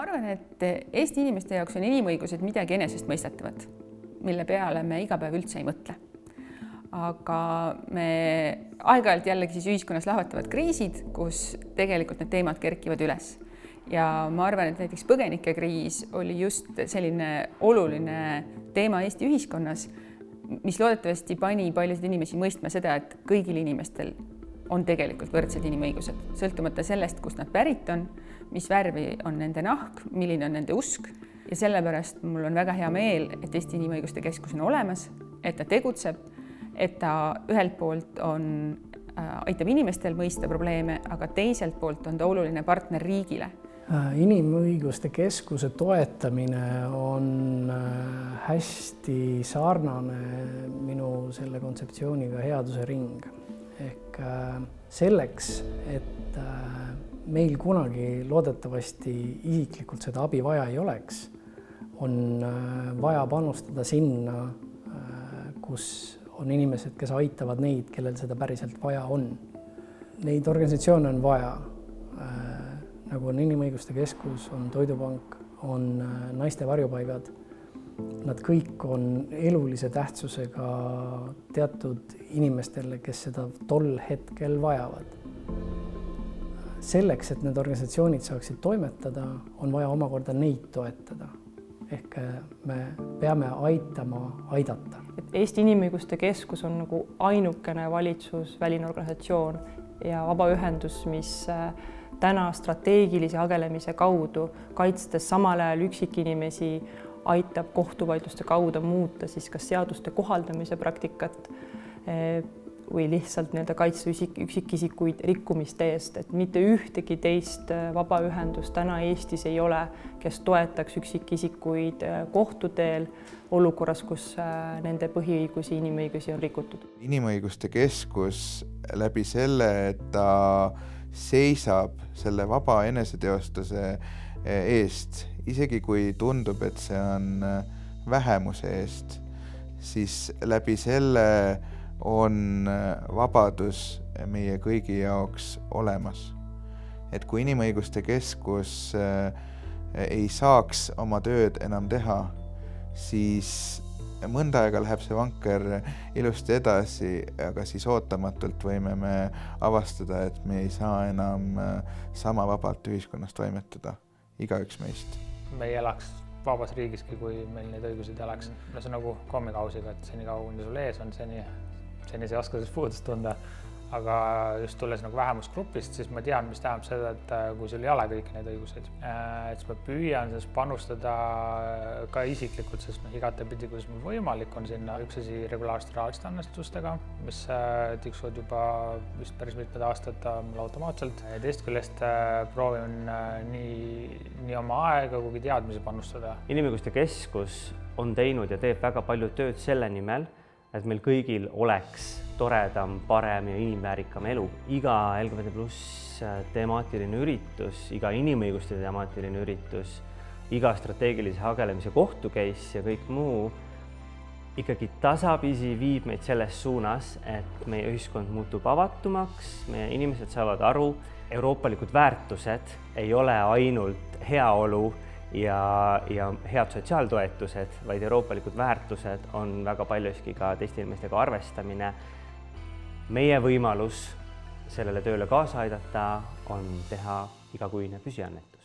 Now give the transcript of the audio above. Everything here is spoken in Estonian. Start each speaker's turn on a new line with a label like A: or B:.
A: Ma arvan, et Eesti inimeste jaoks on inimõigused midagi enesestmõistetavat, mille peale me iga päev üldse ei mõtle. Aga me aeg-ajalt jällegi siis ühiskonnas lahvatavad kriisid, kus tegelikult need teemad kerkivad üles. Ja ma arvan, et näiteks põgenikekriis oli just selline oluline teema Eesti ühiskonnas, mis loodetavasti pani paljusid inimesi mõistma seda, et kõigil inimestel on tegelikult võrdsed inimõigused, sõltumata sellest, kust nad pärit on, mis värvi on nende nahk, milline on nende usk. Ja sellepärast mul on väga hea meel, et Eesti Inimõiguste Keskus on olemas, et ta tegutseb, et ta ühelt poolt aitab inimestel mõista probleeme, aga teiselt poolt on ta oluline partner riigile.
B: Inimõiguste Keskuse toetamine on hästi sarnane minu selle kontseptsiooniga headuse ring. Ehk selleks, et meil kunagi loodetavasti isiklikult seda abi vaja ei oleks, on vaja panustada sinna, kus on inimesed, kes aitavad neid, kellel seda päriselt vaja on. Neid organisatsioone on vaja, nagu on Inimõiguste Keskus, on Toidupank, on naiste varjupaigad. Nad kõik on elulise tähtsusega teatud inimestele, kes seda tol hetkel vajavad. Selleks, et need organisatsioonid saaksid toimetada, on vaja omakorda neid toetada. Ehk me peame aitama aidata.
C: Eesti Inimõiguste Keskus on nagu ainukene valitsusväline organisatsioon ja vabaühendus, mis täna strateegilise agelemise kaudu, kaitstes samal ajal üksikinimesi, aitab kohtuvaidluste kaudu muuta siis kas seaduste kohaldamise praktikat või lihtsalt kaitsta üksikisikuid rikkumiste eest, et mitte ühtegi teist vabaühendust täna Eestis ei ole, kes toetaks üksikisikuid kohtuteel olukorras, kus nende põhiõigusi, inimõigusi on rikutud.
D: Inimõiguste Keskus läbi selle, et ta seisab selle vaba eneseteostuse eest, isegi kui tundub, et see on vähemuse eest, siis läbi selle on vabadus meie kõigi jaoks olemas. Et kui Inimõiguste Keskus ei saaks oma tööd enam teha, siis mõnda aega läheb see vanker ilusti edasi, aga siis ootamatult võime me avastada, et me ei saa enam sama vabalt ühiskonnas toimetada. Igaüks meist.
E: Me ei elaks vabas riigiski, kui meil neid õigusid ei oleks. See on nagu kommikausiga, et seni kaua, kuni sul ees on, seni sa ei oska sellest puudust tunda. Aga just tulles nagu vähemusgrupist, siis ma tean, mis tähendab seda, et kui sul ei ole kõiki neid õiguseid. Et ma püüan panustada ka isiklikult, sest igatepidi, kuidas mul võimalik on sinna üks asi regulaarsete rahaliste annetustega, mis tiksuvad juba vist päris mitmed aastad mul automaatselt. Teist küljest proovin nii oma aega kui teadmisi panustada.
F: Inimõiguste Keskus on teinud ja teeb väga palju tööd selle nimel, et meil kõigil oleks toredam, parem ja inimväärikam elu. Iga LGBT+ temaatiline üritus, iga inimõiguste temaatiline üritus, iga strateegilise hagelemise kohtucase ja kõik muu ikkagi tasapisi viib meid selles suunas, et meie ühiskond muutub avatumaks, meie inimesed saavad aru, euroopalikud väärtused ei ole ainult heaolu ja head sotsiaaltoetused, vaid euroopalikud väärtused on väga paljuski ka teiste inimestega arvestamine. Meie võimalus sellele tööle kaasa aidata on teha igakuine püsiannetus.